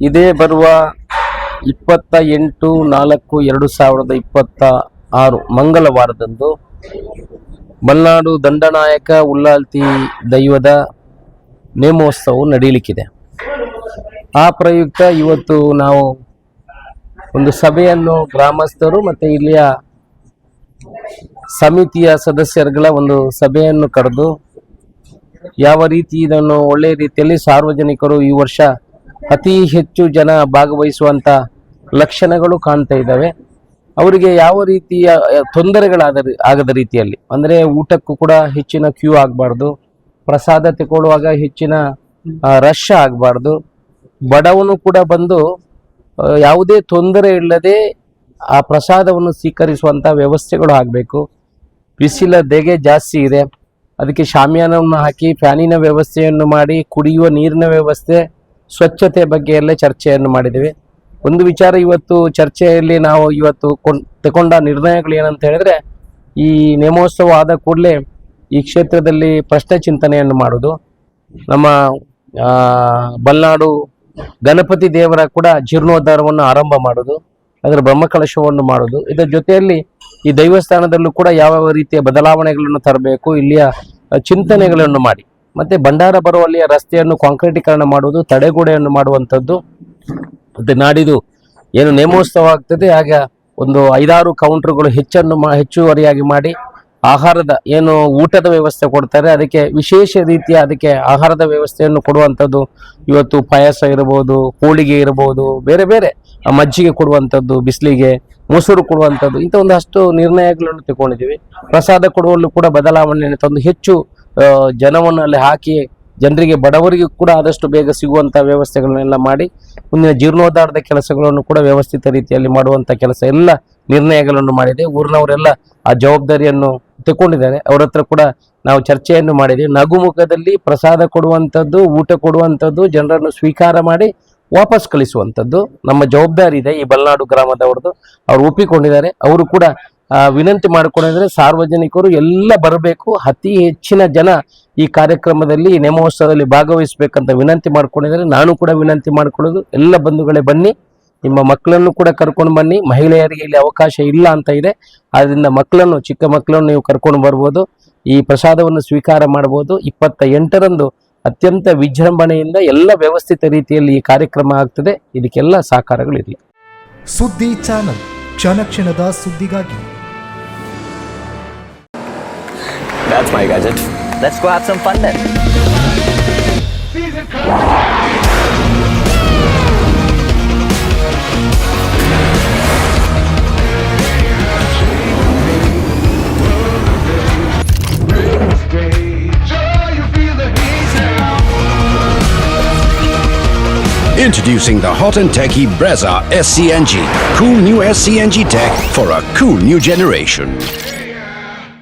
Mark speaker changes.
Speaker 1: ಇದೇ ಬರುವ 28/4/2026 ಮಂಗಳವಾರದಂದು ಮಲೆನಾಡು ದಂಡನಾಯಕ ಉಳ್ಳಾಲ್ತಿ ದೈವದ ನೇಮೋತ್ಸವ ನಡೆಯಲಿಕ್ಕಿದೆ. ಆ ಪ್ರಯುಕ್ತ ಇವತ್ತು ನಾವು ಒಂದು ಸಭೆಯನ್ನು ಗ್ರಾಮಸ್ಥರು ಮತ್ತು ಇಲ್ಲಿಯ ಸಮಿತಿಯ ಸದಸ್ಯರುಗಳ ಒಂದು ಸಭೆಯನ್ನು ಕರೆದು ಯಾವ ರೀತಿ ಇದನ್ನು ಒಳ್ಳೆಯ ರೀತಿಯಲ್ಲಿ ಸಾರ್ವಜನಿಕರು ಈ ವರ್ಷ ಅತಿ ಹೆಚ್ಚು ಜನ ಭಾಗವಹಿಸುವಂಥ ಲಕ್ಷಣಗಳು ಕಾಣ್ತಾ ಇದ್ದಾವೆ. ಅವರಿಗೆ ಯಾವ ರೀತಿಯ ಆಗದ ರೀತಿಯಲ್ಲಿ, ಅಂದರೆ ಊಟಕ್ಕೂ ಕೂಡ ಹೆಚ್ಚಿನ ಕ್ಯೂ ಆಗಬಾರ್ದು, ಪ್ರಸಾದ ತಗೊಳ್ಳುವಾಗ ಹೆಚ್ಚಿನ ರಶ್ ಆಗಬಾರ್ದು, ಬಡವನು ಕೂಡ ಬಂದು ಯಾವುದೇ ತೊಂದರೆ ಇಲ್ಲದೆ ಆ ಪ್ರಸಾದವನ್ನು ಸ್ವೀಕರಿಸುವಂಥ ವ್ಯವಸ್ಥೆಗಳು ಆಗಬೇಕು. ಬಿಸಿಲ ದೆಗೆ ಜಾಸ್ತಿ ಇದೆ, ಅದಕ್ಕೆ ಶಾಮಿಯಾನವನ್ನು ಹಾಕಿ ಫ್ಯಾನಿನ ವ್ಯವಸ್ಥೆಯನ್ನು ಮಾಡಿ, ಕುಡಿಯುವ ನೀರಿನ ವ್ಯವಸ್ಥೆ, ಸ್ವಚ್ಛತೆ ಬಗ್ಗೆ ಎಲ್ಲ ಚರ್ಚೆಯನ್ನು ಮಾಡಿದ್ದೇವೆ. ಒಂದು ವಿಚಾರ ಇವತ್ತು ಚರ್ಚೆಯಲ್ಲಿ ನಾವು ಇವತ್ತು ತಗೊಂಡ ನಿರ್ಣಯಗಳು ಏನಂತ ಹೇಳಿದ್ರೆ, ಈ ನೇಮೋತ್ಸವ ಆದ ಕೂಡಲೇ ಈ ಕ್ಷೇತ್ರದಲ್ಲಿ ಪ್ರಶ್ನೆ ಚಿಂತನೆಯನ್ನು ಮಾಡೋದು, ನಮ್ಮ ಮಲೆನಾಡು ಗಣಪತಿ ದೇವರ ಕೂಡ ಜೀರ್ಣೋದ್ಧಾರವನ್ನು ಆರಂಭ ಮಾಡೋದು, ಅದರ ಬ್ರಹ್ಮಕಲಶವನ್ನು ಮಾಡೋದು, ಇದರ ಜೊತೆಯಲ್ಲಿ ಈ ದೈವಸ್ಥಾನದಲ್ಲೂ ಕೂಡ ಯಾವ ರೀತಿಯ ಬದಲಾವಣೆಗಳನ್ನು ತರಬೇಕು, ಇಲ್ಲಿಯ ಚಿಂತನೆಗಳನ್ನು ಮಾಡಿ, ಮತ್ತೆ ಭಂಡಾರ ಬರುವಲ್ಲಿಯ ರಸ್ತೆಯನ್ನು ಕಾಂಕ್ರೀಟೀಕರಣ ಮಾಡುವುದು, ತಡೆಗೋಡೆಯನ್ನು ಮಾಡುವಂಥದ್ದು. ಮತ್ತೆ ನಾಡಿದು ಏನು ನೇಮೋತ್ಸವ ಆಗ್ತದೆ ಆಗ ಒಂದು 5-6 ಕೌಂಟರ್ಗಳು ಹೆಚ್ಚುವರಿಯಾಗಿ ಮಾಡಿ ಆಹಾರದ ಏನು ಊಟದ ವ್ಯವಸ್ಥೆ ಕೊಡ್ತಾರೆ, ಅದಕ್ಕೆ ವಿಶೇಷ ರೀತಿಯ ಅದಕ್ಕೆ ಆಹಾರದ ವ್ಯವಸ್ಥೆಯನ್ನು ಕೊಡುವಂಥದ್ದು. ಇವತ್ತು ಪಾಯಸ ಇರ್ಬೋದು, ಹೋಳಿಗೆ ಇರ್ಬೋದು, ಬೇರೆ ಬೇರೆ ಮಜ್ಜಿಗೆ ಕೊಡುವಂಥದ್ದು, ಬಿಸಿಲಿಗೆ ಮೊಸರು ಕೊಡುವಂಥದ್ದು, ಇಂಥ ಒಂದಷ್ಟು ನಿರ್ಣಯಗಳನ್ನು ತಗೊಂಡಿದ್ದೀವಿ. ಪ್ರಸಾದ ಕೊಡುವಲ್ಲೂ ಕೂಡ ಬದಲಾವಣೆಯನ್ನು ತಂದು ಹೆಚ್ಚು ಜನವನ್ನು ಅಲ್ಲಿ ಹಾಕಿ ಜನರಿಗೆ ಬಡವರಿಗೂ ಕೂಡ ಆದಷ್ಟು ಬೇಗ ಸಿಗುವಂಥ ವ್ಯವಸ್ಥೆಗಳನ್ನೆಲ್ಲ ಮಾಡಿ ಮುಂದಿನ ಜೀರ್ಣೋದ್ಧಾರದ ಕೆಲಸಗಳನ್ನು ಕೂಡ ವ್ಯವಸ್ಥಿತ ರೀತಿಯಲ್ಲಿ ಮಾಡುವಂಥ ಕೆಲಸ ಎಲ್ಲ ನಿರ್ಣಯಗಳನ್ನು ಮಾಡಿದೆ. ಊರಿನವರೆಲ್ಲ ಆ ಜವಾಬ್ದಾರಿಯನ್ನು ತಗೊಂಡಿದ್ದಾರೆ. ಅವರ ಹತ್ರ ಕೂಡ ನಾವು ಚರ್ಚೆಯನ್ನು ಮಾಡಿದ್ದೀವಿ. ನಗುಮುಖದಲ್ಲಿ ಪ್ರಸಾದ ಕೊಡುವಂಥದ್ದು, ಊಟ ಕೊಡುವಂಥದ್ದು, ಜನರನ್ನು ಸ್ವೀಕಾರ ಮಾಡಿ ವಾಪಸ್ ಕಳಿಸುವಂಥದ್ದು ನಮ್ಮ ಜವಾಬ್ದಾರಿ ಇದೆ. ಈ ಮಲೆನಾಡು ಗ್ರಾಮದವ್ರದ್ದು ಅವರು ಒಪ್ಪಿಕೊಂಡಿದ್ದಾರೆ. ಅವರು ಕೂಡ ವಿನಂತಿ ಮಾಡಿಕೊಂಡಿದ್ದಾರೆ, ಸಾರ್ವಜನಿಕರು ಎಲ್ಲ ಬರಬೇಕು, ಅತಿ ಹೆಚ್ಚಿನ ಜನ ಈ ಕಾರ್ಯಕ್ರಮದಲ್ಲಿ ನೇಮೋತ್ಸವದಲ್ಲಿ ಭಾಗವಹಿಸಬೇಕಂತ ವಿನಂತಿ ಮಾಡ್ಕೊಂಡಿದ್ದಾರೆ. ನಾನು ಕೂಡ ವಿನಂತಿ ಮಾಡ್ಕೊಳ್ಳೋದು, ಎಲ್ಲ ಬಂಧುಗಳೇ ಬನ್ನಿ, ನಿಮ್ಮ ಮಕ್ಕಳನ್ನು ಕೂಡ ಕರ್ಕೊಂಡು ಬನ್ನಿ. ಮಹಿಳೆಯರಿಗೆ ಇಲ್ಲಿ ಅವಕಾಶ ಇಲ್ಲ ಅಂತ ಇದೆ, ಆದ್ದರಿಂದ ಮಕ್ಕಳನ್ನು, ಚಿಕ್ಕ ಮಕ್ಕಳನ್ನು ನೀವು ಕರ್ಕೊಂಡು ಬರ್ಬೋದು, ಈ ಪ್ರಸಾದವನ್ನು ಸ್ವೀಕಾರ ಮಾಡ್ಬೋದು. 28ರಂದು ಅತ್ಯಂತ ವಿಜೃಂಭಣೆಯಿಂದ ಎಲ್ಲ ವ್ಯವಸ್ಥಿತ ರೀತಿಯಲ್ಲಿ ಈ ಕಾರ್ಯಕ್ರಮ ಆಗ್ತದೆ. ಇದಕ್ಕೆಲ್ಲ ಸಹಕಾರಗಳಿರಲಿ.
Speaker 2: ಸುದ್ದಿ ಚಾನಲ್, ಕ್ಷಣ ಕ್ಷಣದ ಸುದ್ದಿಗಾಗಿ.
Speaker 3: That's my gadget. Let's go have some fun then.
Speaker 4: Introducing the hot and techy Brezza SCNG. Cool new SCNG tech for a cool new generation.